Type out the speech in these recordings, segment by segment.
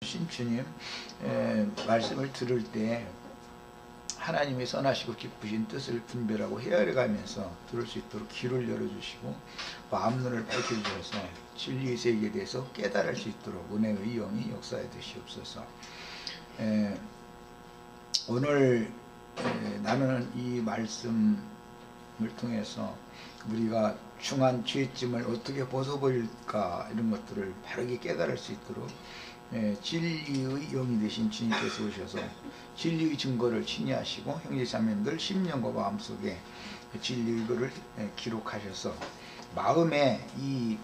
신주님 말씀을 들을 때 하나님의 선하시고 기쁘신 뜻을 분별하고 헤아려가면서 들을 수 있도록 귀를 열어주시고 마음눈을 밝혀주셔서 진리의 세계에 대해서 깨달을 수 있도록 은혜의 영이 역사해 주시옵소서. 오늘 나누는 이 말씀을 통해서 우리가 중한 죄짐을 어떻게 벗어버릴까 이런 것들을 바르게 깨달을 수 있도록 진리의 영이 되신 주님께서 오셔서 진리의 증거를 친히하시고 형제자매들 심령과 마음속에 진리의 글을 기록하셔서 마음에 이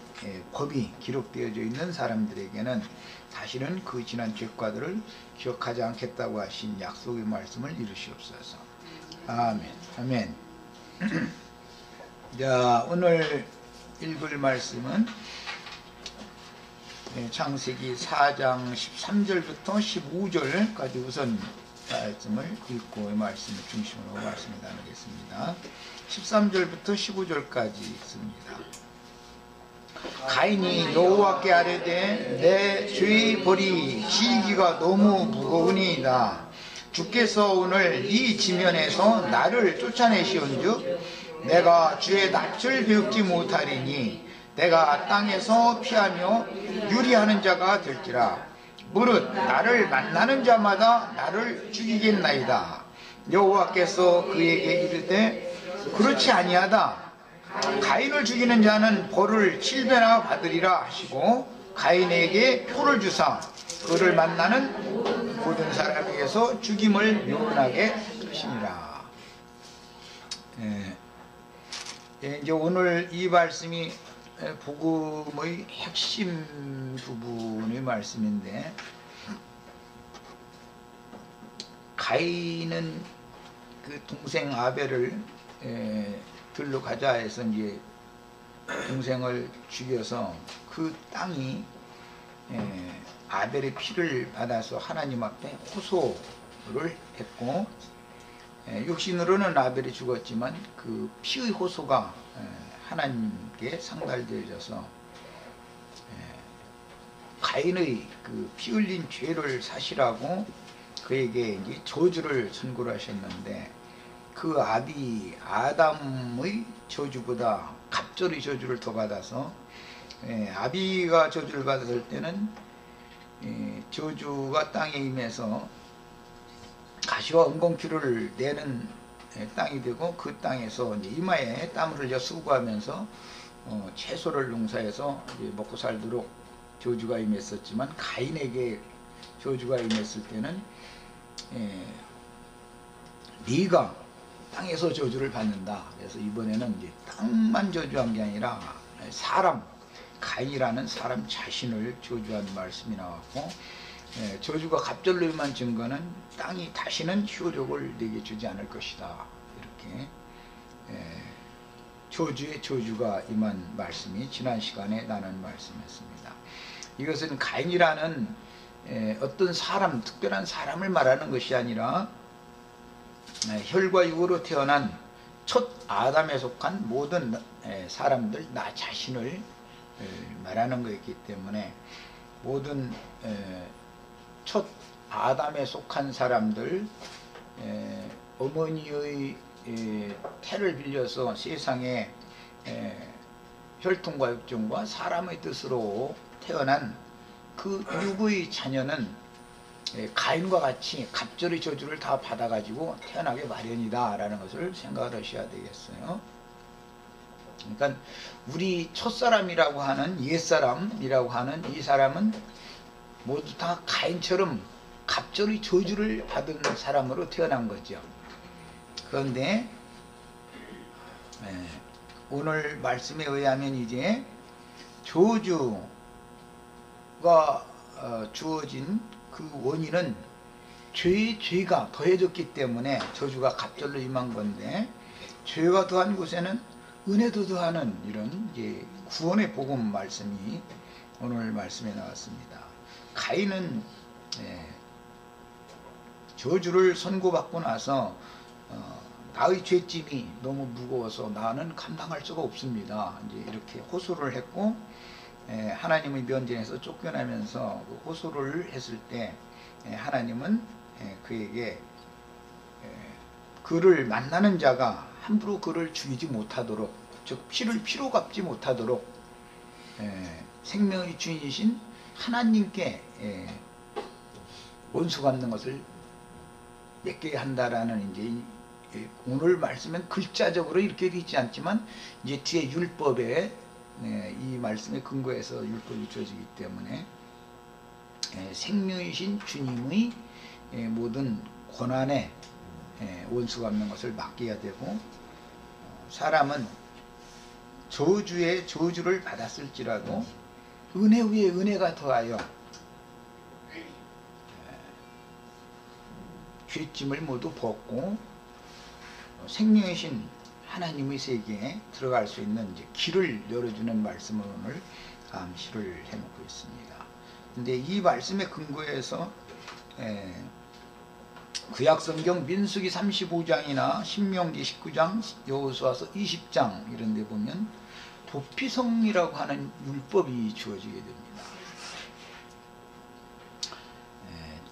법이 기록되어져 있는 사람들에게는 다시는 그 지난 죄과들을 기억하지 않겠다고 하신 약속의 말씀을 이루시옵소서. 아멘. 아멘. 자, 오늘 읽을 말씀은 창세기 4장 13절부터 15절까지 우선 말씀을 읽고 이 말씀을 중심으로 말씀을 나누겠습니다. 13절부터 15절까지 있습니다. 가인이 여호와께 아뢰되 내 죄의 벌이 지기가 너무 무거우니이다. 주께서 오늘 이 지면에서 나를 쫓아내시온즉 내가 주의 낯을 배우지 못하리니 내가 땅에서 피하며 유리하는 자가 될지라. 무릇 나를 만나는 자마다 나를 죽이겠나이다. 여호와께서 그에게 이르되 그렇지 아니하다. 가인을 죽이는 자는 벌을 7배나 받으리라 하시고 가인에게 표를 주사 그를 만나는 모든 사람에게서 죽임을 면하게 하시니라. 이제 오늘 이 말씀이 복음의 핵심 부분의 말씀인데, 가인은 그 동생 아벨을 들러 가자 해서 이제 동생을 죽여서 그 땅이 아벨의 피를 받아서 하나님 앞에 호소를 했고, 육신으로는 아벨이 죽었지만 그 피의 호소가 하나님께 상달되어져서 가인의 그 피 흘린 죄를 사시라고 그에게 이제 저주를 선고를 하셨는데, 그 아비 아담의 저주보다 갑절의 저주를 더 받아서 아비가 저주를 받았을 때는 저주가 땅에 임해서 가시와 은공키를 내는 땅이 되고, 그 땅에서 이제 이마에 땀을 흘려 수고하면서 채소를 농사해서 이제 먹고 살도록 저주가 임했었지만, 가인에게 저주가 임했을 때는 네가 땅에서 저주를 받는다. 그래서 이번에는 이제 땅만 저주한 게 아니라 사람, 가인이라는 사람 자신을 저주한 말씀이 나왔고, 저주가 갑절로 임한 증거는 땅이 다시는 효력을 내게 주지 않을 것이다. 이렇게 저주의 저주가 임한 말씀이 지난 시간에 나눈 말씀이었습니다. 이것은 가인이라는 어떤 사람, 특별한 사람을 말하는 것이 아니라 혈과 육으로 태어난 첫 아담에 속한 모든 사람들, 나 자신을 말하는 것이기 때문에 모든 첫 아담에 속한 사람들, 어머니의 태를 빌려서 세상에 혈통과 육정과 사람의 뜻으로 태어난 그 육의 자녀는 가인과 같이 갑절의 저주를 다 받아가지고 태어나게 마련이다 라는 것을 생각하셔야 되겠어요. 그러니까 우리 첫사람이라고 하는, 옛사람이라고 하는 이 사람은 모두 다 가인처럼 갑절의 저주를 받은 사람으로 태어난 거죠. 그런데 오늘 말씀에 의하면 이제 저주가 주어진 그 원인은 죄가 더해졌기 때문에 저주가 갑절로 임한 건데, 죄가 더한 곳에는 은혜도 더하는 이런 이제 구원의 복음 말씀이 오늘 말씀에 나왔습니다. 가인은 저주를 선고받고 나서 나의 죄짐이 너무 무거워서 나는 감당할 수가 없습니다. 이제 이렇게 호소를 했고, 하나님의 면전에서 쫓겨나면서 호소를 했을 때 하나님은 그에게 그를 만나는 자가 함부로 그를 죽이지 못하도록, 즉 피를 피로 갚지 못하도록 생명의 주인이신 하나님께 원수 갚는 것을 맺게 한다라는 이제 오늘 말씀은 글자적으로 이렇게 되어 있지 않지만 이제 뒤에 율법에 이 말씀에 근거해서 율법이 주어지기 때문에 생명이신 주님의 모든 권한에 원수 갚는 것을 맡겨야 되고, 사람은 저주에 저주를 받았을지라도 은혜 위에 은혜가 더하여 죄짐을 모두 벗고 생명이신 하나님의 세계에 들어갈 수 있는 이제 길을 열어주는 말씀을 오늘 암시를 해놓고 있습니다. 근데 이 말씀의 근거에서 구약성경 민수기 35장이나 신명기 19장, 여호수아서 20장 이런 데 보면 도피성이라고 하는 율법이 주어지게 됩니다.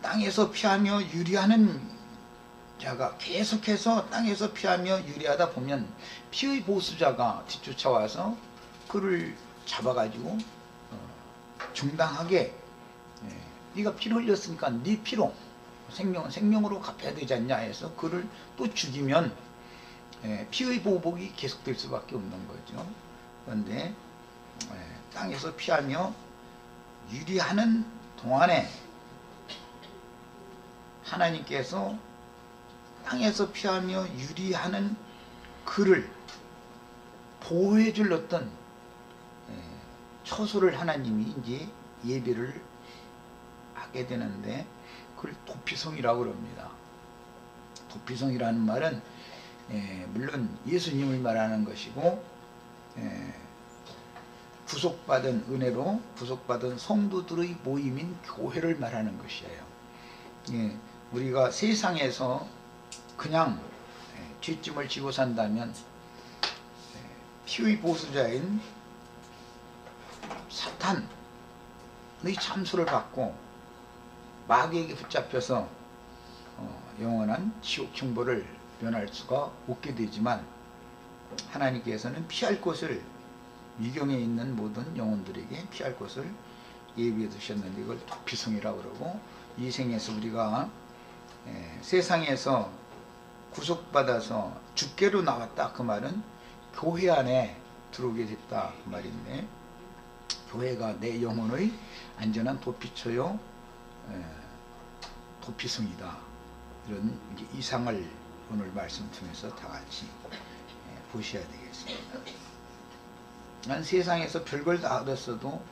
땅에서 피하며 유리하는 자가 계속해서 땅에서 피하며 유리하다 보면 피의 보수자가 뒤쫓아와서 그를 잡아가지고 정당하게 네가 피를 흘렸으니까 네 피로 생명으로 갚아야 되지 않냐 해서 그를 또 죽이면 피의 보복이 계속될 수밖에 없는 거죠. 그런데 땅에서 피하며 유리하는 동안에 하나님께서 땅에서 피하며 유리하는 그를 보호해 줄 어떤 처소를 하나님이 이제 예비를 하게 되는데 그걸 도피성이라고 그럽니다. 도피성이라는 말은 물론 예수님을 말하는 것이고 구속받은 은혜로 구속받은 성도들의 모임인 교회를 말하는 것이에요. 우리가 세상에서 그냥 죄짐을 지고 산다면 피의 보수자인 사탄의 참수를 받고 마귀에게 붙잡혀서 영원한 지옥 형벌을 면할 수가 없게 되지만, 하나님께서는 피할 곳을, 미경에 있는 모든 영혼들에게 피할 곳을 예비해 두셨는데 이걸 도피성이라고 그러고, 이 생에서 우리가 세상에서 구속받아서 주께로 나왔다, 그 말은 교회 안에 들어오게 됐다 그 말인데, 교회가 내 영혼의 안전한 도피처요 도피성이다, 이런 이상을 오늘 말씀 통해서 다 같이 보셔야 되겠습니다. 난 세상에서 별걸 다 얻었어도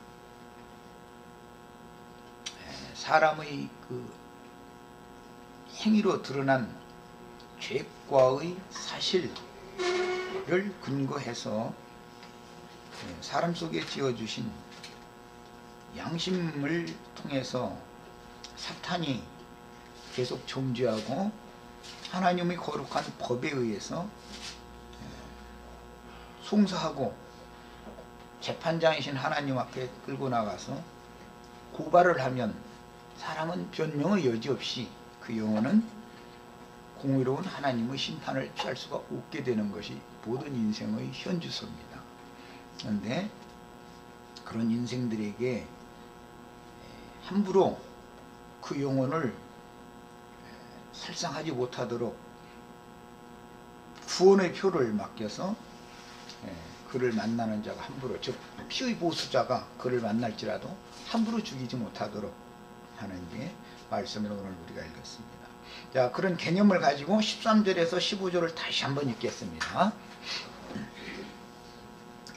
사람의 그 행위로 드러난 죄과의 사실을 근거해서 사람 속에 지어주신 양심을 통해서 사탄이 계속 정죄하고 하나님의 거룩한 법에 의해서 송사하고 재판장이신 하나님 앞에 끌고 나가서 고발을 하면 사람은 변명의 여지 없이 그 영혼은 공의로운 하나님의 심판을 피할 수가 없게 되는 것이 모든 인생의 현주소입니다. 그런데 그런 인생들에게 함부로 그 영혼을 살상하지 못하도록 구원의 표를 맡겨서 그를 만나는 자가 함부로, 즉 피의 보수자가 그를 만날지라도 함부로 죽이지 못하도록 하는 게 말씀을 오늘 우리가 읽었습니다. 자, 그런 개념을 가지고 13절에서 15절을 다시 한번 읽겠습니다.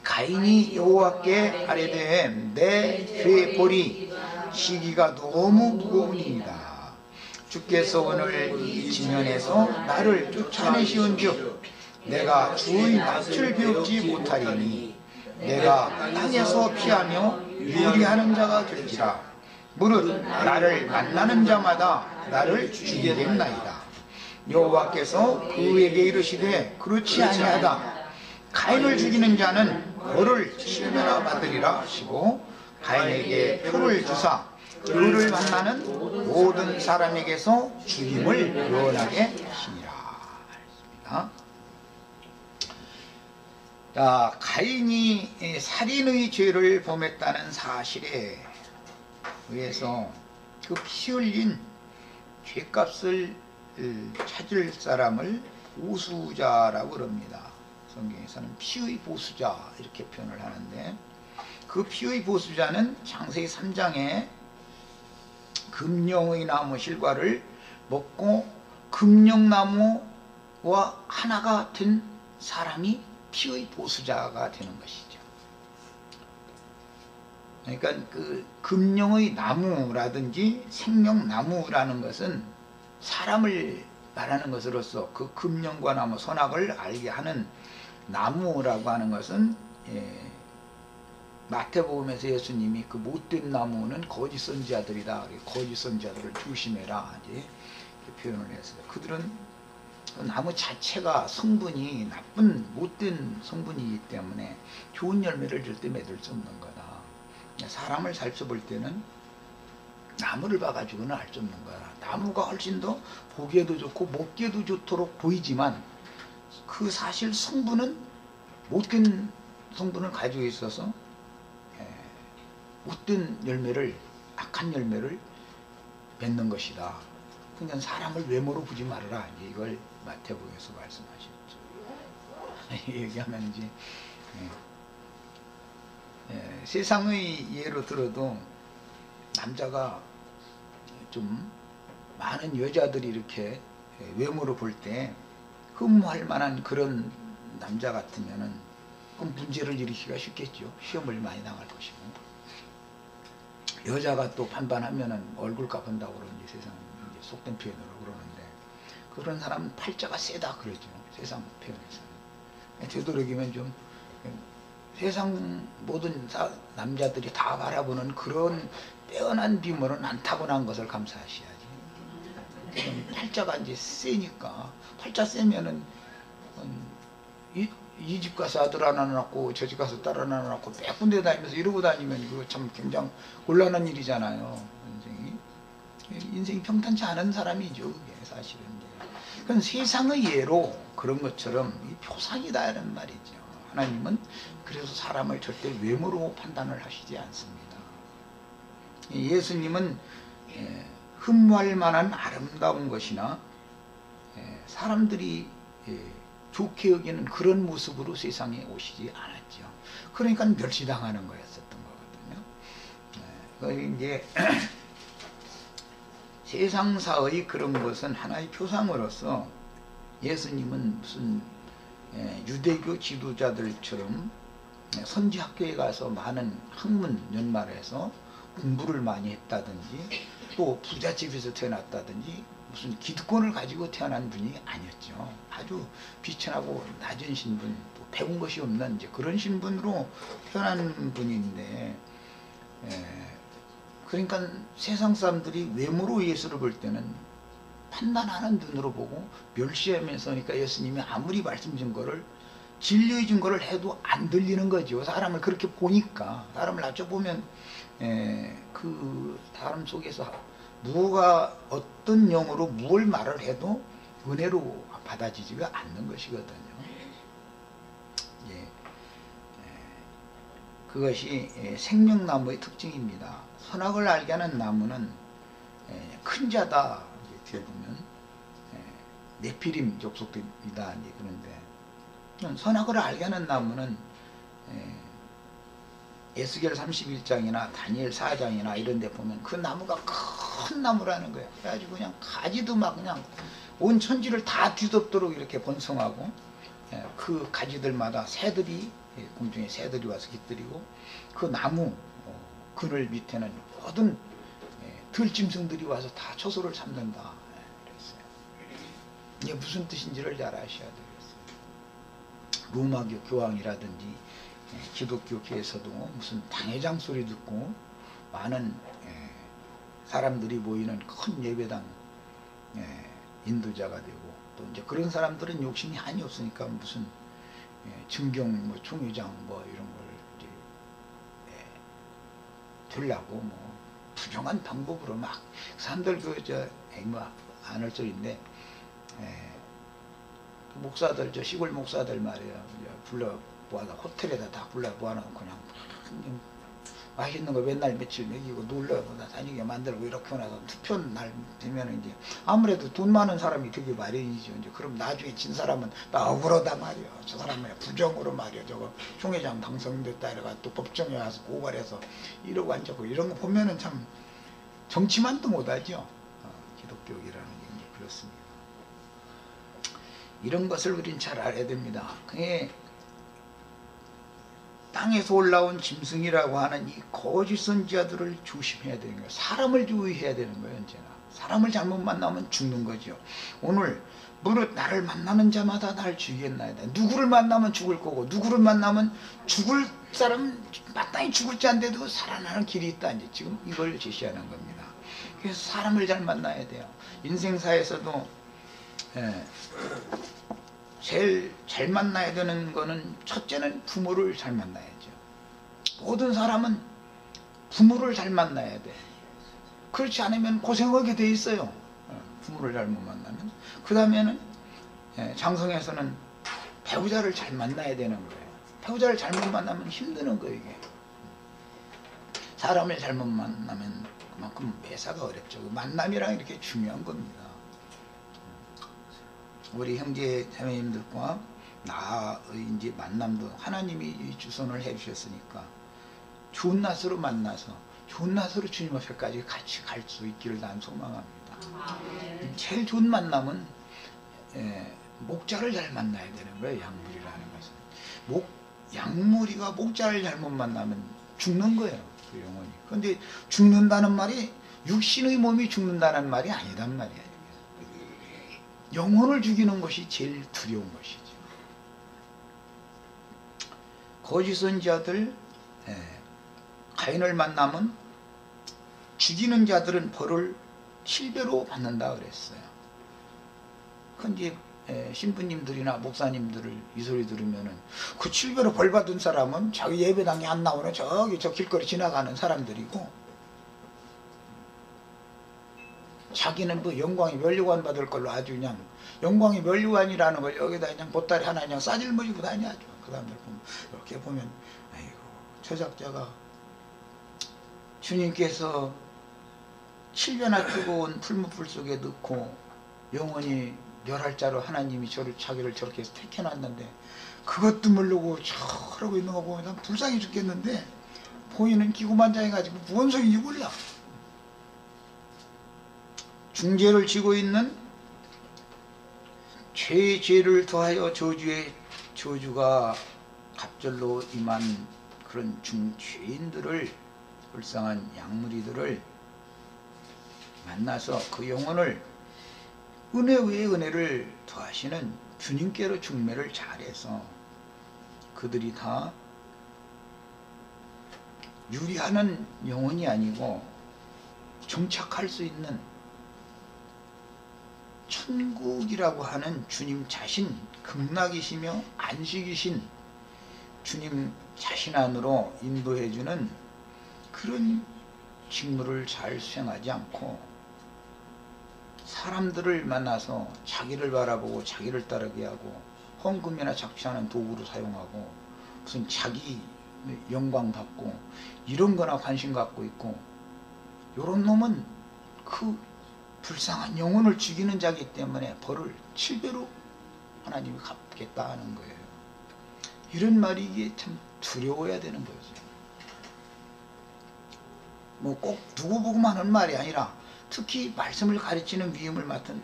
가인이 여호와께 아뢰되 내 죄 보리 시기가 너무 무거우니이다. 주께서 오늘 이 지면에서 나를 쫓아내시온즉 내가 주의 낯을 배우지 못하리니 내가 땅에서 피하며 유리하는 자가 될지라. 무릇 나를 만나는 자마다 나를 죽이겠나이다. 여호와께서 그에게 이르시되 그렇지 아니하다. 가인을 죽이는 자는 벌을 7배나 받으리라 하시고 가인에게 표를 주사 그를 만나는 모든 사람에게서 죽임을 요원하게 하시니라. 했습니다. 자, 가인이 살인의 죄를 범했다는 사실에 의해서 그 피 흘린 죄값을 찾을 사람을 보수자라고 그럽니다. 성경에서는 피의 보수자 이렇게 표현을 하는데, 그 피의 보수자는 창세기 3장에 금령의 나무 실과를 먹고 금령나무와 하나가 된 사람이 피의 보수자가 되는 것이죠. 그러니까 그 금령의 나무라든지 생명나무라는 것은 사람을 말하는 것으로서 그 금령과 나무 선악을 알게 하는 나무라고 하는 것은 마태복음에서 예수님이 그 못된 나무는 거짓 선지자들이다. 거짓 선지자들을 조심해라. 이제 표현을 했어요. 그들은 그 나무 자체가 성분이 나쁜 못된 성분이기 때문에 좋은 열매를 절대 맺을 수 없는 거다. 사람을 살펴볼 때는 나무를 봐가지고는 알 수 없는 거야. 나무가 훨씬 더 보기에도 좋고 먹기에도 좋도록 보이지만 그 사실 성분은 못된 성분을 가지고 있어서 못된 열매를, 악한 열매를 맺는 것이다. 그러니까 사람을 외모로 보지 말아라. 이걸 마태복음에서 말씀하셨죠. 얘기하면 이제 세상의 예로 들어도 남자가 좀 많은 여자들이 이렇게 외모로 볼 때 흠모할 만한 그런 남자 같으면은 그럼 문제를 일으키기가 쉽겠죠. 시험을 많이 당할 것이고, 여자가 또 반반하면은 얼굴 갚은다고 그러는지 세상 이제 속된 표현으로 그러는데, 그런 사람은 팔자가 세다 그러죠. 세상 표현에서는. 되도록이면 좀 세상 모든 남자들이 다 바라보는 그런 빼어난 비밀은 안 타고난 것을 감사하셔야지. 팔자가 이제 세니까, 팔자 세면은 이 집 가서 아들 하나 낳고 저 집 가서 딸 하나 낳고 몇 군데 다니면서 이러고 다니면 그거 참 굉장히 곤란한 일이잖아요. 인생이 평탄치 않은 사람이죠. 그게 사실은. 그건 세상의 예로 그런 것처럼 표상이다 이런 말이죠. 하나님은 그래서 사람을 절대 외모로 판단을 하시지 않습니다. 예수님은 흠모할 만한 아름다운 것이나 사람들이 좋게 여기는 그런 모습으로 세상에 오시지 않았죠. 그러니까 멸시당하는 거였었던 거거든요. 이제 세상사의 그런 것은 하나의 표상으로서 예수님은 무슨 유대교 지도자들처럼 선지학교에 가서 많은 학문 연말해서 공부를 많이 했다든지 또 부잣집에서 태어났다든지 무슨 기득권을 가지고 태어난 분이 아니었죠. 아주 비천하고 낮은 신분, 또 배운 것이 없는 이제 그런 신분으로 태어난 분인데, 그러니까 세상 사람들이 외모로 예수를 볼 때는 판단하는 눈으로 보고 멸시하면서, 그러니까 예수님이 아무리 말씀 준 거를 진리의 증거를 해도 안 들리는 거죠. 사람을 그렇게 보니까, 사람을 낮춰보면 그 사람 속에서 누가 어떤 영으로 무엇을 말을 해도 은혜로 받아지지가 않는 것이거든요. 그것이 생명나무의 특징입니다. 선악을 알게 하는 나무는 큰 자다. 뒤에 보면 네피림 족속이다. 그런데 선악을 알게 하는 나무는 에스겔 31장이나 다니엘 4장이나 이런 데 보면 그 나무가 큰 나무라는 거예요. 그래가지고 그냥 가지도 막 그냥 온 천지를 다 뒤덮도록 이렇게 번성하고, 그 가지들마다 새들이, 공중에 새들이 와서 깃들이고, 그 나무 그늘 밑에는 모든 들짐승들이 와서 다 처소를 삼는다. 그랬어요. 이게 무슨 뜻인지를 잘 아셔야 되겠어요. 로마교 교황이라든지 기독교계에서도 무슨 당회장 소리 듣고 많은 사람들이 모이는 큰 예배당 인도자가 되고, 또 이제 그런 사람들은 욕심이 한이 없으니까 무슨 증경 뭐 총회장 뭐 이런 걸 이제 되려고 뭐 부정한 방법으로 막 사람들 뭐안 할 소리인데 그 목사들 시골 목사들 말이에요. 불러 모아다 호텔에다 다 불러 모아놓고 그냥 맛있는 거 맨날 며칠 먹이고 놀러 다니게 만들고 이렇게 나서 투표 날 되면 이제 아무래도 돈 많은 사람이 되게 마련이죠. 이제 그럼 나중에 진 사람은 나 억울하다 말이야. 저 사람은 부정으로 말이야. 저거 총회장 당선됐다 이래가 또 법정에 와서 고발해서 이러고 앉고 이런 거 보면은 참 정치만도 못하죠. 기독교이라는 게 이제 그렇습니다. 이런 것을 우린 잘 알아야 됩니다. 그게 땅에서 올라온 짐승이라고 하는 이 거짓 선지자들을 조심해야 되는 거예요. 사람을 주의해야 되는 거예요. 언제나 사람을 잘못 만나면 죽는 거죠. 오늘 무릇 나를 만나는 자마다 날 주의했나이다. 누구를 만나면 죽을 거고 누구를 만나면 죽을 사람 마땅히 죽을 자인데도 살아나는 길이 있다. 이제 지금 이걸 제시하는 겁니다. 그래서 사람을 잘 만나야 돼요. 인생사에서도 제일 잘 만나야 되는 거는 첫째는 부모를 잘 만나야죠. 모든 사람은 부모를 잘 만나야 돼. 그렇지 않으면 고생하게 돼 있어요. 부모를 잘못 만나면. 그 다음에는 장성에서는 배우자를 잘 만나야 되는 거예요. 배우자를 잘못 만나면 힘드는 거예요. 이게 사람을 잘못 만나면 그만큼 매사가 어렵죠. 만남이랑 이렇게 중요한 겁니다. 우리 형제 자매님들과 나의 이제 만남도 하나님이 이 주선을 해주셨으니까 좋은 낯으로 만나서 좋은 낯으로 주님 앞에까지 같이 갈 수 있기를 난 소망합니다. 제일 좋은 만남은 목자를 잘 만나야 되는 거예요. 양무리라는 것은 양무리가 목자를 잘못 만나면 죽는 거예요. 그 영혼이. 그런데 죽는다는 말이 육신의 몸이 죽는다는 말이 아니단 말이에요. 영혼을 죽이는 것이 제일 두려운 것이죠. 거짓 선지자들 가인을 만나면 죽이는 자들은 벌을 7배로 받는다 그랬어요. 근데 신부님들이나 목사님들을 이 소리 들으면은 그 7배로 벌 받은 사람은 자기 예배당에 안 나오는 저기 저 길거리 지나가는 사람들이고 자기는 뭐 영광이 면류관 받을 걸로 아주 그냥 영광이 면류관이라는 걸 여기다 그냥 보따리 하나 그냥 싸질머지고 다녀야죠. 그 사람들 보면 이렇게 보면 아이고 저 작자가 주님께서 7배나 뜨거운 풀무불 속에 넣고 영원히 멸할자로 하나님이 자기를 저렇게 택해놨는데 그것도 모르고 저러고 있는 거 보면 난 불쌍해 죽겠는데 보이는 기구만장해가지고 무슨 소리인지 몰라. 중죄를 지고 있는 죄의 죄를 더하여 저주의 저주가 갑절로 임한 그런 중죄인들을 불쌍한 양무리들을 만나서 그 영혼을 은혜 위에 은혜를 더하시는 주님께로 중매를 잘해서 그들이 다 유리하는 영혼이 아니고 정착할 수 있는 천국이라고 하는 주님 자신, 극락이시며 안식이신 주님 자신 안으로 인도해주는 그런 직무를 잘 수행하지 않고 사람들을 만나서 자기를 바라보고 자기를 따르게 하고 헌금이나 착취하는 도구로 사용하고 무슨 자기 영광 받고 이런 거나 관심 갖고 있고 요런 놈은 그 불쌍한 영혼을 죽이는 자기 때문에 벌을 7배로 하나님이 갚겠다 하는 거예요. 이런 말이 이게 참 두려워야 되는 거죠. 뭐 꼭 누구 보고만 하는 말이 아니라 특히 말씀을 가르치는 위임을 맡은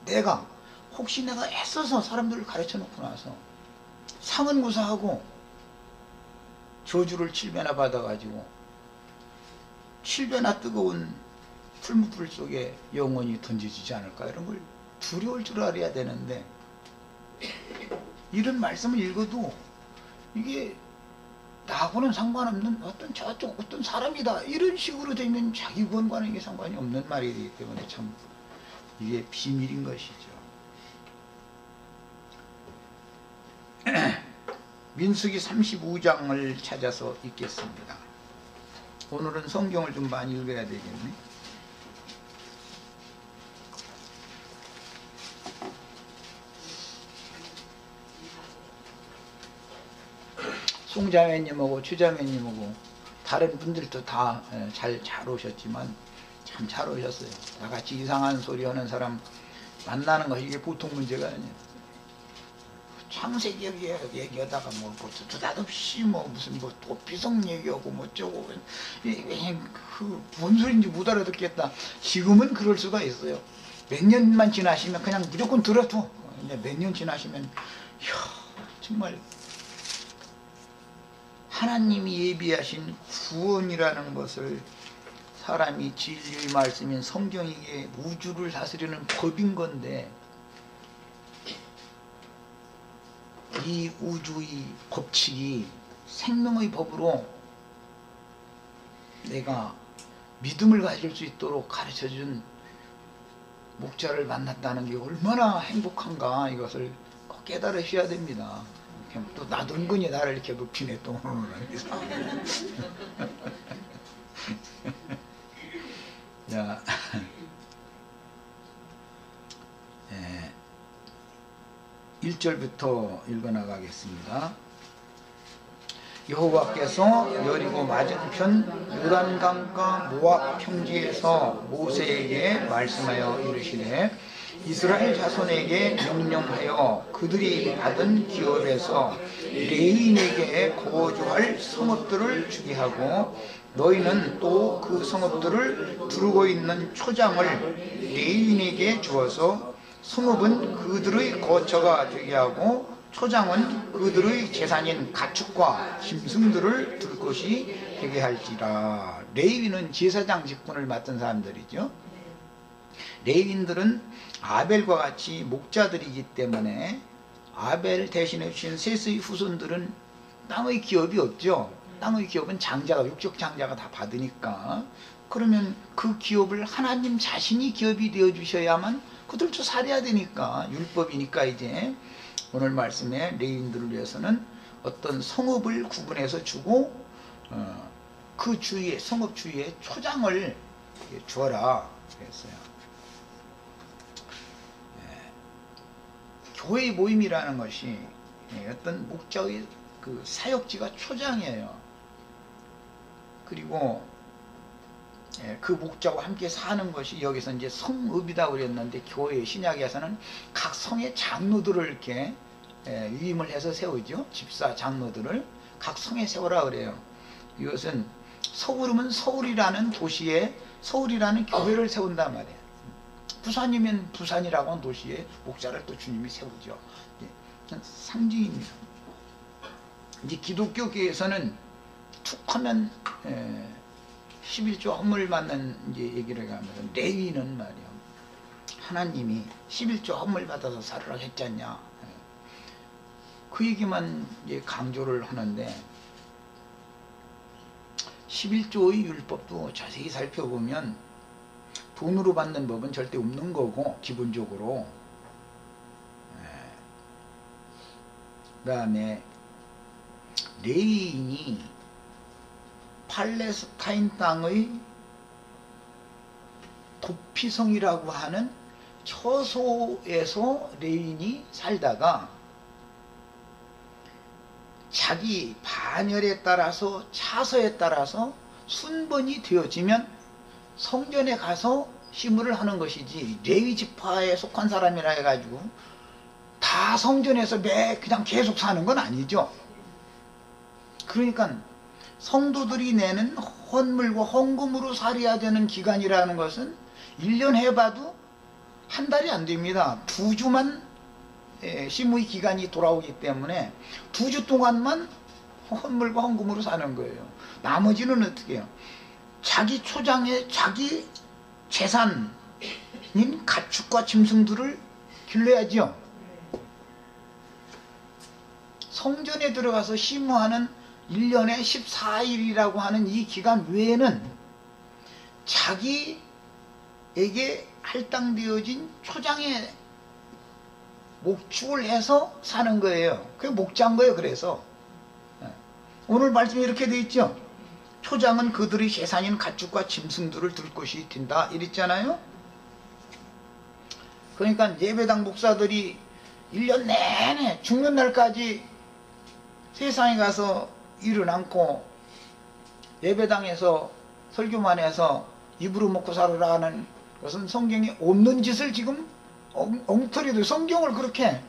내가 혹시 내가 애써서 사람들을 가르쳐 놓고 나서 상은 무사하고 저주를 7배나 받아가지고 7배나 뜨거운 풀무불 속에 영혼이 던져지지 않을까 이런 걸 두려울 줄 알아야 되는데 이런 말씀을 읽어도 이게 나하고는 상관없는 어떤 사람이다 이런 식으로 되면 자기 구원과는 이게 상관이 없는 말이기 때문에 참 이게 비밀인 것이죠. 민수기 35장을 찾아서 읽겠습니다. 오늘은 성경을 좀 많이 읽어야 되겠네. 송자매님하고 추자매님하고 다른 분들도 다 잘 오셨지만 참 잘 오셨어요. 나같이 이상한 소리 하는 사람 만나는 것이 이게 보통 문제가 아니에요. 창세기 얘기하다가 뭐 느닷없이 뭐 무슨 뭐 도피성 얘기하고 뭐 어쩌고 뭔 소리인지 못 알아듣겠다. 지금은 그럴 수가 있어요. 몇 년만 지나시면 그냥 무조건 들어도 이제 몇 년 지나시면 이야, 정말 하나님이 예비하신 구원이라는 것을 사람이 진리의 말씀인 성경이게 우주를 다스리는 법인 건데 이 우주의 법칙이 생명의 법으로 내가 믿음을 가질 수 있도록 가르쳐준 목자를 만났다는 게 얼마나 행복한가 이것을 꼭 깨달으셔야 됩니다. 또 나도 은근히 나를 이렇게 높이네 또. 자, 1절부터 읽어나가겠습니다. 여호와께서 여리고 맞은편 요단강과 모압 평지에서 모세에게 말씀하여 이르시되 이스라엘 자손에게 명령하여 그들이 받은 기업에서 레위인에게 거주할 성읍들을 주게 하고 너희는 또 그 성읍들을 두르고 있는 초장을 레위인에게 주어서 성읍은 그들의 거처가 되게 하고 초장은 그들의 재산인 가축과 짐승들을 둘 곳이 되게 할지라. 레위인은 제사장 직분을 맡은 사람들이죠. 레위인들은 아벨과 같이 목자들이기 때문에 아벨 대신해 주신 셋의 후손들은 땅의 기업이 없죠. 땅의 기업은 장자가, 육적 장자가 다 받으니까. 그러면 그 기업을 하나님 자신이 기업이 되어 주셔야만 그들도 살아야 되니까, 율법이니까. 이제 오늘 말씀에 레위인들을 위해서는 어떤 성읍을 구분해서 주고 그 주위에, 성읍 주위에 초장을 주어라 그랬어요. 교회의 모임이라는 것이 어떤 목자의 그 사역지가 초장이에요. 그리고 그 목자와 함께 사는 것이 여기서 이제 성읍이라고 그랬는데, 교회 신약에서는 각 성의 장로들을 이렇게 위임을 해서 세우죠. 집사 장로들을 각 성에 세우라 그래요. 이것은 서울이면 서울이라는 도시에 서울이라는 교회를 세운단 말이에요. 부산이면 부산이라고 하는 도시에 목자를 또 주님이 세우죠. 상징입니다. 이제 기독교계에서는 툭 하면 11조 헌물 받는 이제 얘기를 하면, 레위는 말이요, 하나님이 11조 헌물 받아서 살으라고 했지 않냐, 그 얘기만 이제 강조를 하는데, 11조의 율법도 자세히 살펴보면 돈으로 받는 법은 절대 없는 거고, 기본적으로. 그 다음에 레위인이 팔레스타인 땅의 도피성이라고 하는 처소에서 레위인이 살다가 자기 반열에 따라서, 차서에 따라서 순번이 되어지면 성전에 가서 시무를 하는 것이지, 레위 지파에 속한 사람이라 해가지고 다 성전에서 그냥 계속 사는 건 아니죠. 그러니까 성도들이 내는 헌물과 헌금으로 살아야 되는 기간이라는 것은 1년 해봐도 한 달이 안 됩니다. 2주만 시무의 기간이 돌아오기 때문에 2주 동안만 헌물과 헌금으로 사는 거예요. 나머지는 어떻게 해요? 자기 초장에 자기 재산인 가축과 짐승들을 길러야죠. 성전에 들어가서 시무하는 1년에 14일이라고 하는 이 기간 외에는 자기에게 할당되어진 초장에 목축을 해서 사는 거예요. 그게 목자인 거예요. 그래서 오늘 말씀이 이렇게 돼 있죠. 초장은 그들의 재산인 가축과 짐승들을 둘 곳이 튄다 이랬잖아요. 그러니까 예배당 목사들이 1년 내내 죽는 날까지 세상에 가서 일을 않고 예배당에서 설교만 해서 입으로 먹고 살으라 하는 것은 성경에 없는 짓을 지금 엉터리도 성경을 그렇게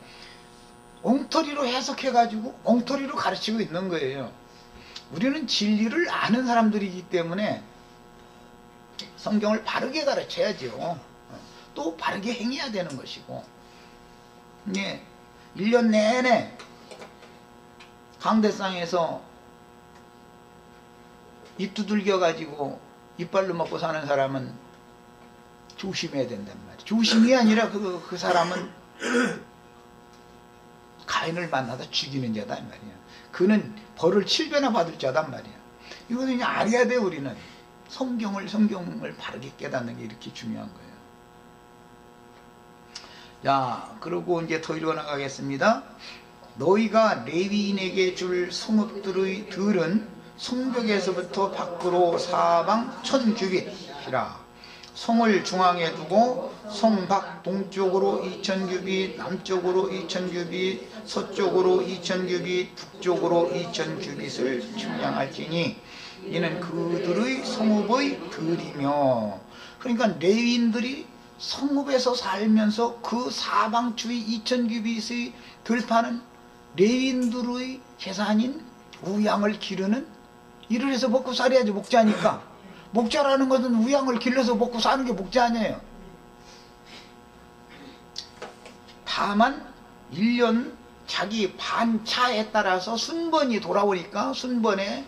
엉터리로 해석해가지고 엉터리로 가르치고 있는 거예요. 우리는 진리를 아는 사람들이기 때문에 성경을 바르게 가르쳐야죠. 또 바르게 행해야 되는 것이고, 예, 1년 내내 강대상에서 입 두들겨 가지고 이빨로 먹고 사는 사람은 조심해야 된단 말이에요. 조심이 아니라 그 사람은 가인을 만나다 죽이는 자다 이 말이야. 그는 벌을 7배나 받을 자단 말이야. 이거는 그냥 알아야 돼. 우리는 성경을 바르게 깨닫는 게 이렇게 중요한 거예요. 자, 그리고 이제 더 읽어나가겠습니다. 너희가 레위인에게 줄 성읍들은 성벽에서부터 밖으로 사방 1000규빗이라. 성을 중앙에 두고 성 밖 동쪽으로 2000규빗, 남쪽으로 2000규빗, 서쪽으로 2000규빗, 북쪽으로 2000규빗을 측량할지니 이는 그들의 성읍의 들이며. 그러니까 레위인들이 성읍에서 살면서 그 사방 주위 2000규빗의 들파는 레위인들의 재산인 우양을 기르는 일을 해서 먹고 살아야지. 목자니까. 목자라는 것은 우양을 길러서 먹고 사는 게 목자 아니에요. 다만 1년 자기 반차에 따라서 순번이 돌아오니까 순번에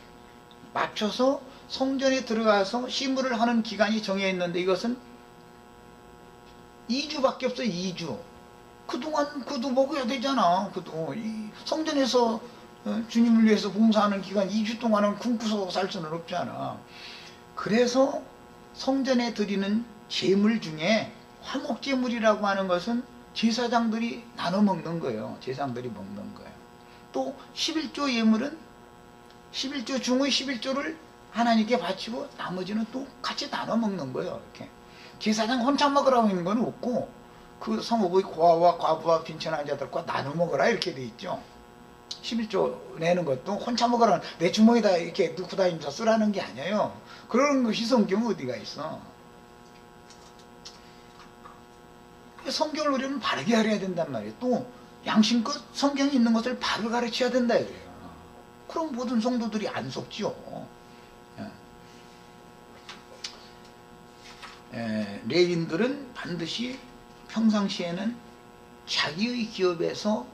맞춰서 성전에 들어가서 시무를 하는 기간이 정해 있는데 이것은 2주밖에 없어요. 2주. 그동안 그도 먹어야 되잖아. 그도 성전에서 주님을 위해서 봉사하는 기간 2주 동안은 굶고서 살 수는 없잖아. 그래서 성전에 드리는 제물 중에 화목제물이라고 하는 것은 제사장들이 나눠 먹는 거예요. 제사장들이 먹는 거예요. 또 11조 예물은 11조 중의 11조를 하나님께 바치고 나머지는 또 같이 나눠 먹는 거예요. 이렇게 제사장 혼자 먹으라고 있는 건 없고 그 성읍의 고아와 과부와 빈천한 자들과 나눠 먹으라 이렇게 돼 있죠. 11조 내는 것도 혼자 먹으라 내 주머니에다 이렇게 넣고 다니면서 쓰라는 게 아니에요. 그런 것이 성경 어디가 있어. 성경을 우리는 바르게 알아야 된단 말이에요. 또 양심껏 성경에 있는 것을 바로 가르쳐야 된다 이거예요. 그럼 모든 성도들이 안 속지요. 레위인들은 반드시 평상시에는 자기의 기업에서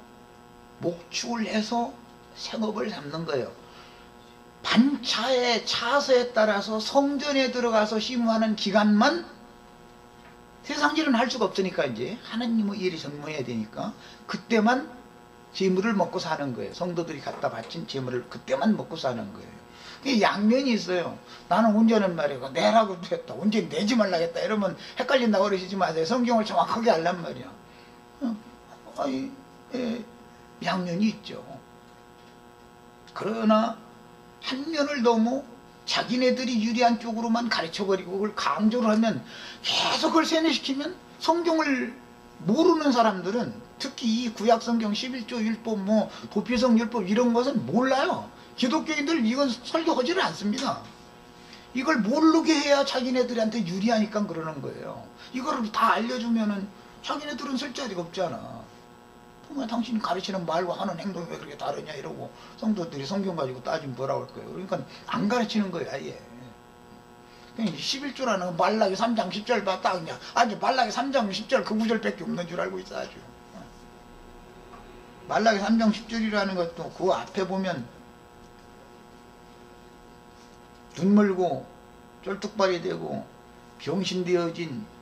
목축을 해서 생업을 삼는 거예요. 반차의 차서에 따라서 성전에 들어가서 시무하는 기간만 세상 일은 할 수가 없으니까 이제 하나님의 일이 전무해야 되니까 그때만 재물을 먹고 사는 거예요. 성도들이 갖다 바친 재물을 그때만 먹고 사는 거예요. 그게 양면이 있어요. 나는 언제는 말이야 내라고 했다 언제 내지 말라겠다 이러면 헷갈린다고 그러시지 마세요. 성경을 정확하게 알란 말이야. 양면이 있죠. 그러나 한 면을 너무 자기네들이 유리한 쪽으로만 가르쳐버리고 그걸 강조를 하면 계속 그걸 세뇌시키면 성경을 모르는 사람들은 특히 이 구약성경 11조 율법 뭐 도피성 율법 이런 것은 몰라요. 기독교인들 이건 설교하지를 않습니다. 이걸 모르게 해야 자기네들한테 유리하니까 그러는 거예요. 이거를 다 알려주면은 자기네들은 쓸 자리가 없잖아. 그러면 당신이 가르치는 말과 하는 행동이 왜 그렇게 다르냐 이러고 성도들이 성경 가지고 따지면 뭐라고 할 거예요. 그러니까 안 가르치는 거예요 아예. 11조라는 말라기 3장 10절 봐 딱 그냥 아주 말라기 3장 10절 그 구절밖에 없는 줄 알고 있어 아주. 말라기 3장 10절이라는 것도 그 앞에 보면 눈 멀고 쫄뚝발이 되고 병신되어진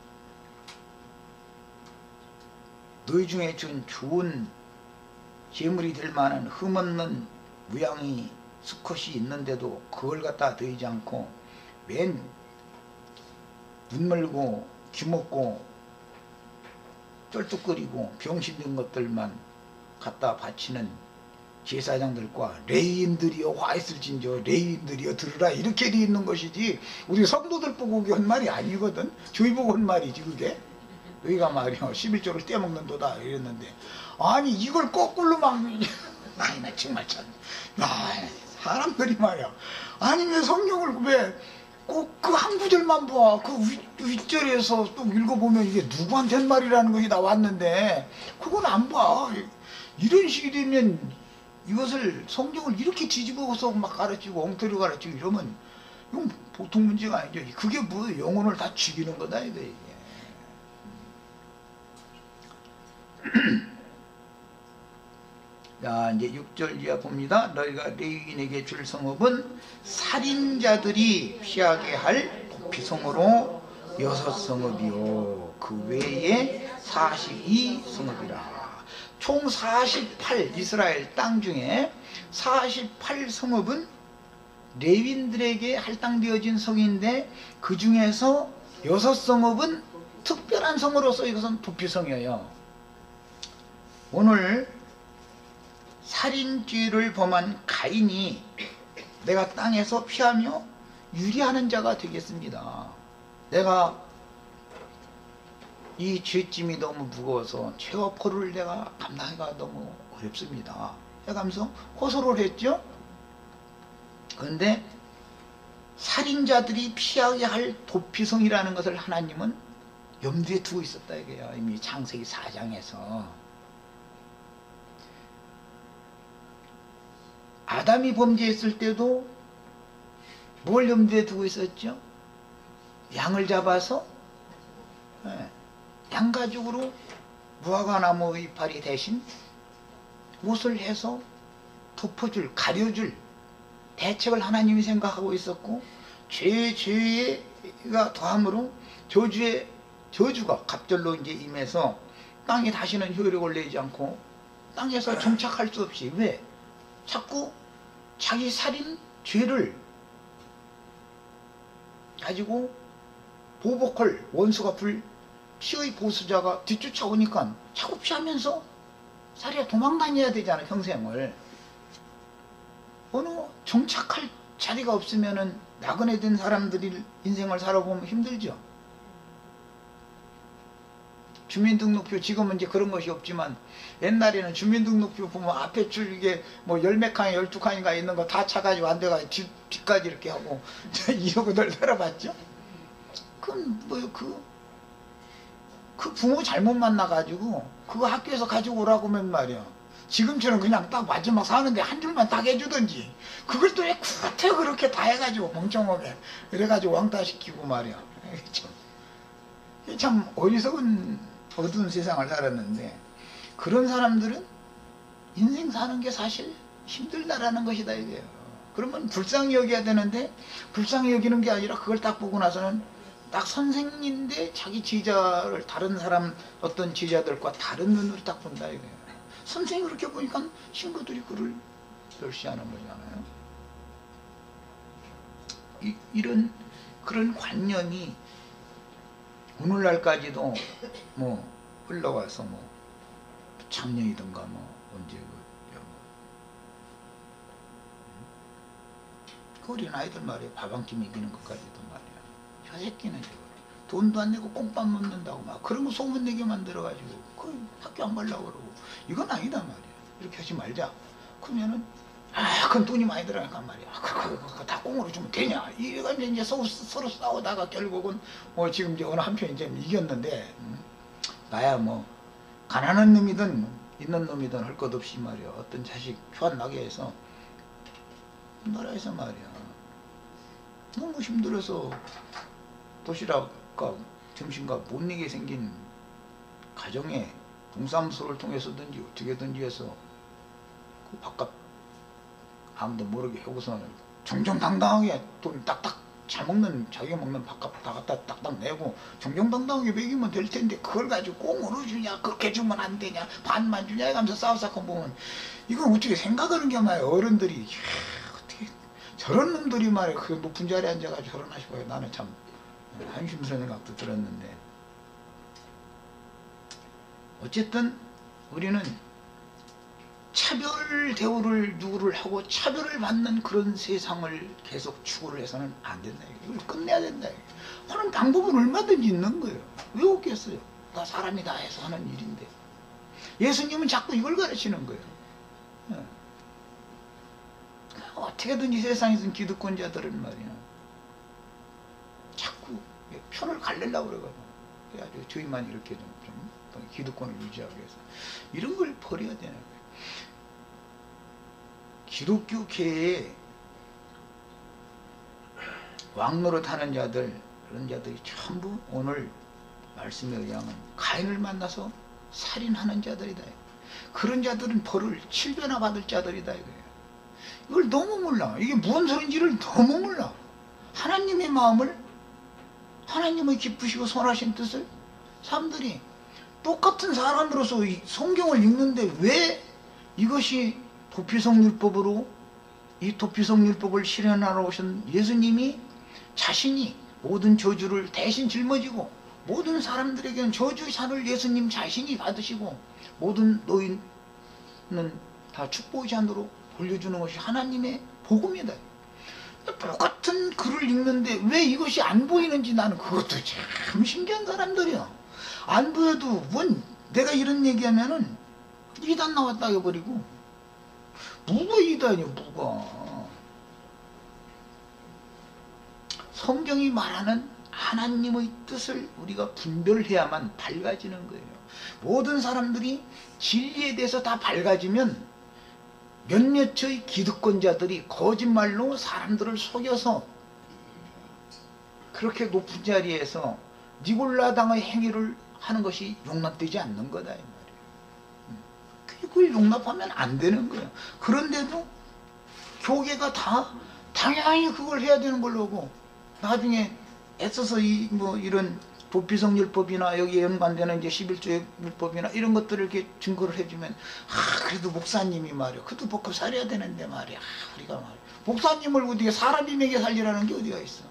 너희 중에 준 좋은 재물이 될 만한 흠없는 무양이 수컷이 있는데도 그걸 갖다 드리지 않고 맨 눈멀고 귀먹고 쩔뚝거리고 병신된 것들만 갖다 바치는 제사장들과 레위인들이여 화 있을진저 레위인들이여 들으라 이렇게 돼 있는 것이지 우리 성도들 보고 그게 한 말이 아니거든. 저희 보고 한 말이지 그게. 너희가 말이야 11조를 떼먹는도다 이랬는데 아니 이걸 거꾸로 막 아니 나 정말 참 사람들이 말이야 아니 왜 성경을 왜 꼭 그 한 구절만 봐. 그 윗절에서 또 읽어보면 이게 누구한테 한 말이라는 것이 나왔는데 그건 안 봐. 이런 식이 되면 이것을 성경을 이렇게 뒤집어서 막 가르치고 엉터리 가르치고 이러면 이건 보통 문제가 아니죠. 그게 뭐 영혼을 다 죽이는 거다 이게. 자 이제 6절 이하 봅니다. 너희가 레위인에게 줄 성읍은 살인자들이 피하게 할 도피성으로 6성읍이요 그 외에 42성읍이라. 총 48 이스라엘 땅 중에 48성읍은 레위인들에게 할당되어진 성인데 그 중에서 6성읍은 특별한 성으로서 이것은 도피성이에요. 오늘 살인죄를 범한 가인이 내가 땅에서 피하며 유리하는 자가 되겠습니다. 내가 이 죄짐이 너무 무거워서 죄와 포를 내가 감당하기가 너무 어렵습니다. 해가면서 호소를 했죠. 그런데 살인자들이 피하게 할 도피성이라는 것을 하나님은 염두에 두고 있었다 이게요. 이미 창세기 4장에서 아담이 범죄했을 때도 뭘 염두에 두고 있었죠? 양을 잡아서 양가죽으로 무화과나무 이파리 대신 옷을 해서 덮어줄, 가려줄 대책을 하나님이 생각하고 있었고 죄가 더함으로 저주가 갑절로 이제 임해서 땅에 다시는 효력을 내지 않고 땅에서 정착할 수 없이 왜? 자꾸 자기 살인 죄를 가지고 보복할 원수가 피의 보수자가 뒤쫓아오니까 자꾸 피하면서 살해 도망다녀야 되잖아 평생을. 어느 정착할 자리가 없으면은 나그네 된 사람들이 인생을 살아보면 힘들죠. 주민등록표 지금은 이제 그런 것이 없지만 옛날에는 주민등록표 보면 앞에 줄 이게 뭐 10몇 칸 12칸인가 있는 거 다 차가지고 안 돼가지고 뒤까지 이렇게 하고 이러고들 살아봤죠. 그건 뭐 그 부모 잘못 만나가지고 그거 학교에서 가지고 오라고 하면 말이야. 지금처럼 그냥 딱 마지막 사는데 한 줄만 딱 해주든지 그걸 또 왜 구태 그렇게 다 해가지고 멍청하게 그래가지고 왕따시키고 말이야. 참 어리석은 어두운 세상을 살았는데 그런 사람들은 인생 사는 게 사실 힘들다라는 것이다 이게요. 그러면 불쌍히 여겨야 되는데 불쌍히 여기는 게 아니라 그걸 딱 보고 나서는 딱 선생인데 자기 제자를 다른 사람 어떤 제자들과 다른 눈으로 딱 본다 이거예요. 선생이 그렇게 보니까 친구들이 그를 멸시하는 거잖아요. 이런 그런 관념이 오늘날까지도 뭐 흘러와서 뭐 작년이든가 뭐 언제 그 어린 아이들 말이야 밥 한 끼 먹이는 것까지도 말이야 저 새끼는 돈도 안 내고 꽁밥 먹는다고 막 그런 거 소문내게 만들어가지고 그 학교 안 가려고 그러고 이건 아니다 말이야. 이렇게 하지 말자. 그러면은 그건 돈이 많이 들어가니까 말이야. 그거 다 꽁으로 주면 되냐? 이래가지고 이제 서로 싸우다가 결국은 뭐 지금 이제 어느 한편 이제 이겼는데 나야 뭐 가난한 놈이든 있는 놈이든 할 것 없이 말이야. 어떤 자식 교환 나게 해서 나라에서 말이야. 너무 힘들어서 도시락과 점심과 못 내게 생긴 가정에 동사무소를 통해서든지 어떻게든지 해서 그 바깥 아무도 모르게 하고서는 정정당당하게 돈 딱딱 잘 먹는 자기가 먹는 밥값 다 갖다 딱딱 내고 정정당당하게 먹이면 될 텐데 그걸 가지고 꽁으로 주냐 그렇게 주면 안 되냐 반만 주냐 이러면서 싸우사건 보면 이건 어떻게 생각하는 게 말이야. 어른들이 어떻게 저런 놈들이 말이야 그 높은 자리에 앉아가지고 저런 하시고 나는 참 한심스러운 생각도 들었는데 어쨌든 우리는 차별 대우를 누구를 하고 차별을 받는 그런 세상을 계속 추구를 해서는 안 된다. 이걸 끝내야 된다. 하는 방법은 얼마든지 있는 거예요. 왜 없겠어요? 다 사람이 다 해서 하는 일인데. 예수님은 자꾸 이걸 가르치는 거예요. 어떻게든지 세상에서 기득권자들은 말이야, 자꾸 편을 갈리려고 그래가지고, 그래가지고 저희만 이렇게 좀 기득권을 유지하기 위해서 이런 걸 버려야 되는 거예요. 기독교계에 왕노릇 하는 자들, 그런 자들이 전부 오늘 말씀에 의하면 가인을 만나서 살인하는 자들이다. 그런 자들은 벌을 7배나 받을 자들이다 이거예요. 이걸 너무 몰라. 이게 무슨 소린지를 너무 몰라. 하나님의 마음을, 하나님의 기쁘시고 선하신 뜻을 사람들이 똑같은 사람으로서 이 성경을 읽는데 왜 이것이 도피성율법으로, 이 도피성율법을 실현하러 오신 예수님이 자신이 모든 저주를 대신 짊어지고 모든 사람들에게는 저주의 산을 예수님 자신이 받으시고 모든 노인은 다 축복의 잔으로 돌려주는 것이 하나님의 복음이다. 똑같은 글을 읽는데 왜 이것이 안 보이는지 나는 그것도 참 신기한 사람들이야. 안 보여도 뭔 내가 이런 얘기하면은 이단 나왔다 해버리고, 뭐가 이단이야 뭐가. 성경이 말하는 하나님의 뜻을 우리가 분별해야만 밝아지는 거예요. 모든 사람들이 진리에 대해서 다 밝아지면 몇몇의 기득권자들이 거짓말로 사람들을 속여서 그렇게 높은 자리에서 니골라당의 행위를 하는 것이 용납되지 않는 거다 이 말이에요. 그걸 용납하면 안 되는 거예요. 그런데도 교계가 다 당연히 그걸 해야 되는 걸로 하고, 나중에 애써서 이런 도피성율법이나 여기에 연관되는 이제 11조 율법이나 이런 것들을 이렇게 증거를 해주면, 그래도 목사님이 말이야, 그도 먹고 살아야 되는데 말이야, 우리가 말이야, 목사님을 어디에 사람이 먹여 살리라는 게 어디가 있어.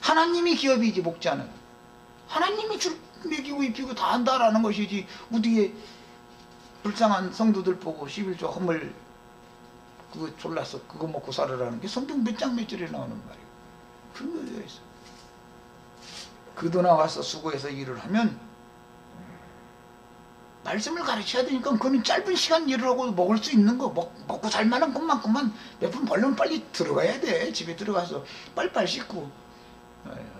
하나님이 기업이지. 목자는 하나님이 먹이고 입히고 다 한다라는 것이지, 어디에 불쌍한 성도들 보고 11조 허물 그거 졸라서 그거 먹고 살으라는 게 성경 몇 장 몇 절에 나오는 말이야. 그런 게 어디가 있어. 그도 나와서 수고해서 일을 하면 말씀을 가르쳐야 되니까 그거는 짧은 시간 일을 하고 먹을 수 있는 거, 먹고 살만한 것만큼만 몇 분 벌면 빨리 들어가야 돼. 집에 들어가서 빨빨 씻고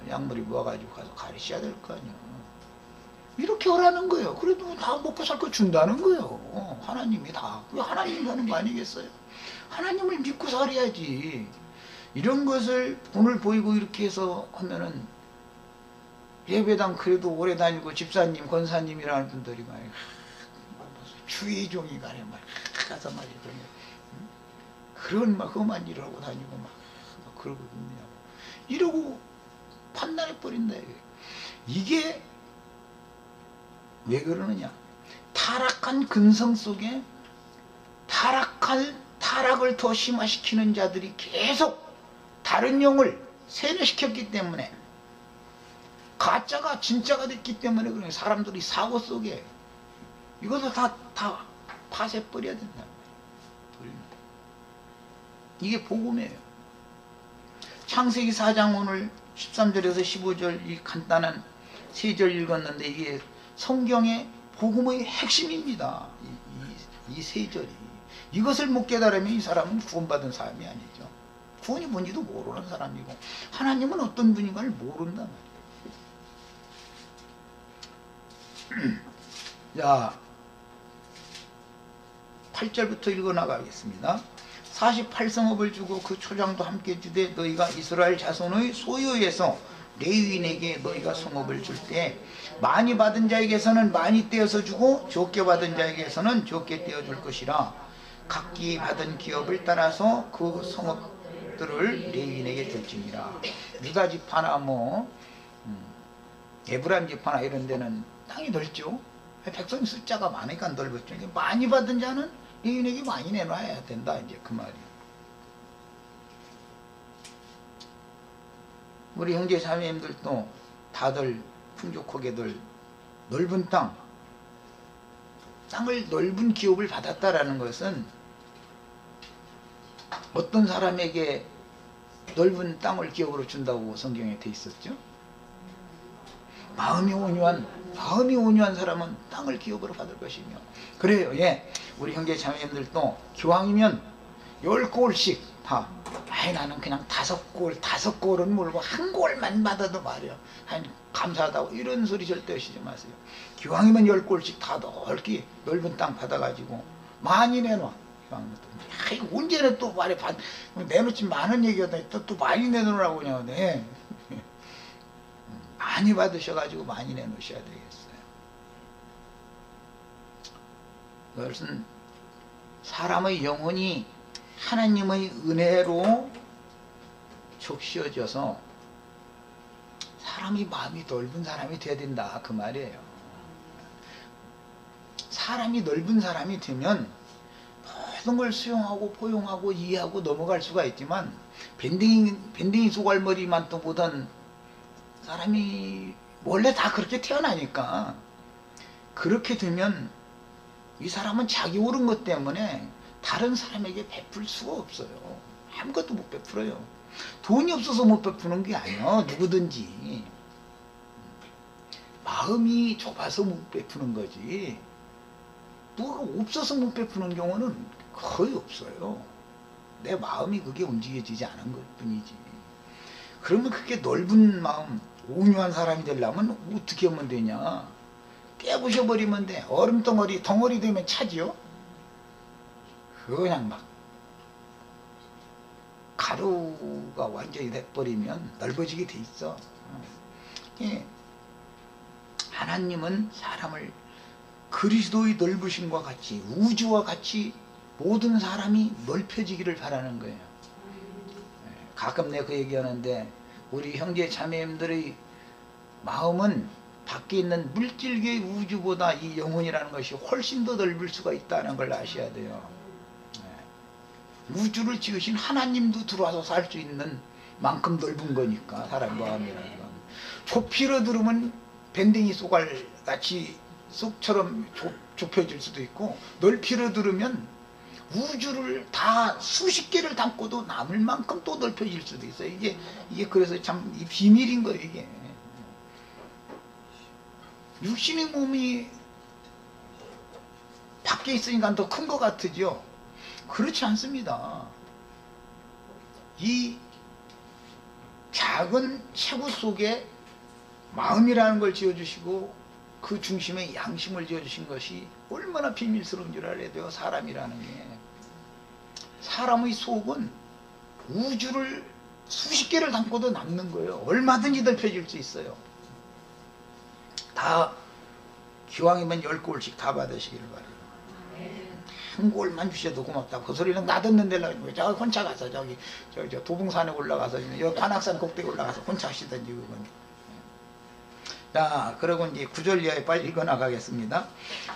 약물이 모아가지고 가서 가르쳐야 될 거 아니야. 이렇게 하라는 거예요. 그래도 다 먹고 살 거 준다는 거예요. 하나님이 다. 왜 하나님이 하는 거 아니겠어요? 하나님을 믿고 살아야지. 이런 것을 오늘 보이고 이렇게 해서 하면은 예배당 그래도 오래 다니고 집사님, 권사님이라는 분들이 말이야, 주의종이 가래 말이야, 가서 말이야, 그런 막 험한 일을 하고 다니고 막 그러거든요. 이러고 판단해 버린다. 이게 왜 그러느냐? 타락한 근성 속에 타락을 더 심화시키는 자들이 계속 다른 영을 세뇌시켰기 때문에, 가짜가 진짜가 됐기 때문에 그래. 사람들이 사고 속에 이것을 다 파쇄버려야 된다. 이게 복음이에요. 창세기 4장 오늘 13절에서 15절 이 간단한 3절 읽었는데 이게 성경의 복음의 핵심입니다. 이 3절이. 이것을 못 깨달으면 이 사람은 구원받은 사람이 아니죠. 구원이 뭔지도 모르는 사람이고 하나님은 어떤 분인가를 모른단 말이에요. 자, 8절부터 읽어나가겠습니다. 48성읍을 주고 그 초장도 함께 주되 너희가 이스라엘 자손의 소유에서 레위인에게 너희가 성읍을 줄 때 많이 받은 자에게서는 많이 떼어서 주고 적게 받은 자에게서는 적게 떼어줄 것이라. 각기 받은 기업을 따라서 그 성읍들을 레위인에게 줄지니라. 유다 지파나 에브라임 지파나 이런 데는 땅이 넓죠. 백성 숫자가 많으니까 넓었죠. 많이 받은 자는 레위인에게 많이 내놔야 된다. 이제 그 말이에요. 우리 형제 자매님들도 다들 풍족하게들 넓은 땅, 땅을 넓은 기업을 받았다라는 것은 어떤 사람에게 넓은 땅을 기업으로 준다고 성경에 돼 있었죠? 마음이 온유한 사람은 땅을 기업으로 받을 것이며. 그래요. 예, 우리 형제 자매님들도 기왕이면 10골씩 다, 아이 나는 그냥 5골은 몰고 1골만 받아도 말이야 감사하다고 이런 소리 절대 하시지 마세요. 기왕이면 10골씩 다 넓은 땅 받아가지고 많이 내놔. 이거 언제는 또 말해 내놓지 많은 얘기하다 또 많이 내놓으라고 그냥. 네. 많이 받으셔가지고 많이 내놓으셔야 되겠어요. 그것은 사람의 영혼이 하나님의 은혜로 적시어져서 사람이 마음이 넓은 사람이 돼야 된다 그 말이에요. 사람이 넓은 사람이 되면 모든 걸 수용하고 포용하고 이해하고 넘어갈 수가 있지만 밴딩이 소갈머리만 또 보던 사람이 원래 다 그렇게 태어나니까 그렇게 되면 이 사람은 자기 옳은 것 때문에 다른 사람에게 베풀 수가 없어요. 아무것도 못 베풀어요. 돈이 없어서 못 베푸는 게 아니야. 누구든지 마음이 좁아서 못 베푸는 거지, 뭐가 없어서 못 베푸는 경우는 거의 없어요. 내 마음이 그게 움직여지지 않은 것 뿐이지. 그러면 그렇게 넓은 마음, 온유한 사람이 되려면 어떻게 하면 되냐? 깨부셔버리면 돼. 얼음덩어리 덩어리 되면 차지요. 그냥 막 가루가 완전히 돼버리면 넓어지게 돼 있어. 예. 하나님은 사람을 그리스도의 넓으심과 같이, 우주와 같이 모든 사람이 넓혀지기를 바라는 거예요. 가끔 내가 그 얘기하는데 우리 형제 자매님들의 마음은 밖에 있는 물질계의 우주보다 이 영혼이라는 것이 훨씬 더 넓을 수가 있다는 걸 아셔야 돼요. 우주를 지으신 하나님도 들어와서 살 수 있는 만큼 넓은 거니까, 사람 마음이라는 건. 좁히려 들으면 밴댕이 쏘갈 같이 쏙처럼 좁혀질 수도 있고, 넓히려 들으면 우주를 다 수십 개를 담고도 남을 만큼 또 넓혀질 수도 있어요. 이게 그래서 참 비밀인 거예요, 이게. 육신의 몸이 밖에 있으니까 더 큰 것 같으죠? 그렇지 않습니다. 이 작은 체구 속에 마음이라는 걸 지어주시고 그 중심에 양심을 지어주신 것이 얼마나 비밀스러운 줄 알아야 돼요. 사람이라는 게. 사람의 속은 우주를 수십 개를 담고도 남는 거예요. 얼마든지 넓혀질 수 있어요. 다 기왕이면 10골씩 다 받으시기를 바라요. 한 골만 주셔도 고맙다. 그 소리는 나 듣는 데로 저 혼자 가서 저 도봉산에 올라가서 여기 관악산 꼭대기 올라가서 혼자 하시던지 그건. 자, 그러고 이제 9절 이하에 빨리 읽어 나가겠습니다.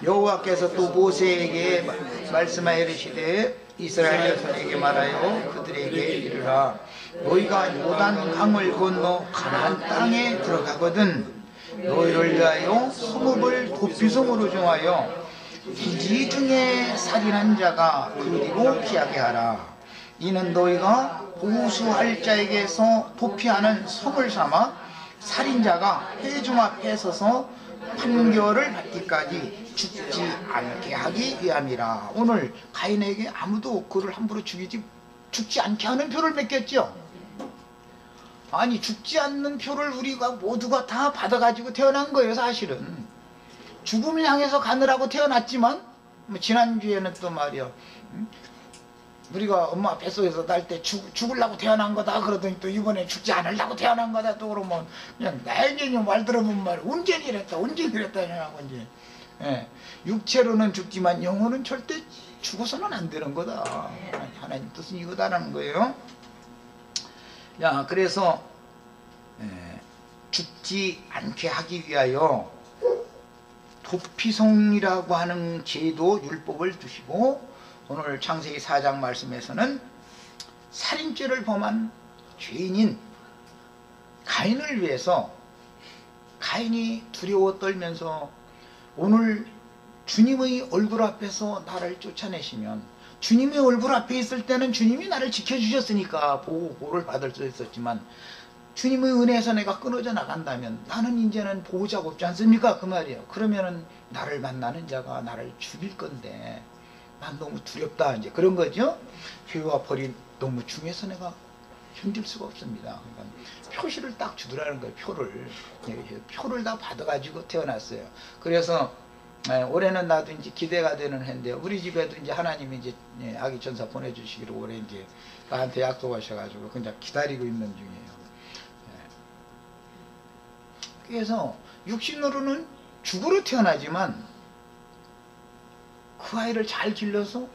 여호와께서 또 모세에게 말씀하여 이르시되 이스라엘 자손에게 말하여 그들에게 이르라. 너희가 요단 강을 건너 가나안 땅에 들어가거든 너희를 위하여 성읍을 도피성으로 정하여 기지 중에 살인한 자가 그리고 피하게 하라. 이는 너희가 보수할 자에게서 도피하는 성을 삼아 살인자가 회중 앞에 서서 판결을 받기까지 죽지 않게 하기 위함이라. 오늘 가인에게 아무도 그를 함부로 죽지 않게 하는 표를 맺겼죠. 아니, 죽지 않는 표를 우리가 모두가 다 받아가지고 태어난 거예요. 사실은 죽음을 향해서 가느라고 태어났지만, 지난주에는 또 말이야, 우리가 엄마 뱃속에서 날 때 죽으려고 태어난 거다 그러더니 또 이번에 죽지 않으려고 태어난 거다 또 그러면 그냥 나에게 말 들어본 말 언제 이랬다 하냐고 이제. 예. 육체로는 죽지만 영혼은 절대 죽어서는 안 되는 거다. 하나님 뜻은 이거다라는 거예요. 야, 그래서 죽지 않게 하기 위하여 도피성이라고 하는 제도 율법을 두시고, 오늘 창세기 4장 말씀에서는 살인죄를 범한 죄인인 가인을 위해서, 가인이 두려워 떨면서 오늘 주님의 얼굴 앞에서 나를 쫓아내시면, 주님의 얼굴 앞에 있을 때는 주님이 나를 지켜주셨으니까 보호를 받을 수 있었지만, 주님의 은혜에서 내가 끊어져 나간다면 나는 이제는 보호자가 없지 않습니까? 그 말이에요. 그러면은 나를 만나는 자가 나를 죽일 건데 난 너무 두렵다, 이제 그런 거죠. 죄와 벌이 너무 중해서 내가 견딜 수가 없습니다. 그러니까 표시를 딱 주더라는 거예요. 표를 다 받아가지고 태어났어요. 그래서 올해는 나도 이제 기대가 되는 해인데, 우리 집에도 이제 하나님이 이제 아기 천사 보내주시기로 올해 이제 나한테 약속하셔가지고 그냥 기다리고 있는 중이에요. 그래서 육신으로는 죽으러 태어나지만 그 아이를 잘 길러서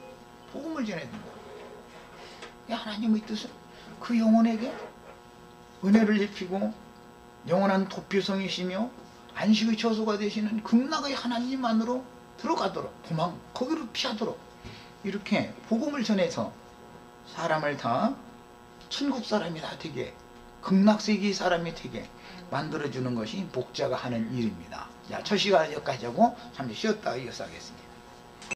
복음을 전해야 된다. 하나님의 뜻은 그 영혼에게 은혜를 입히고 영원한 도피성이시며 안식의 처소가 되시는 극락의 하나님 안으로 들어가도록, 거기로 피하도록 이렇게 복음을 전해서 사람을 다 천국 사람이 다 되게, 극락세계 사람이 되게 만들어주는 것이 목자가 하는 일입니다. 자, 첫 시간 여기까지 하고 잠시 쉬었다가 이어서 하겠습니다.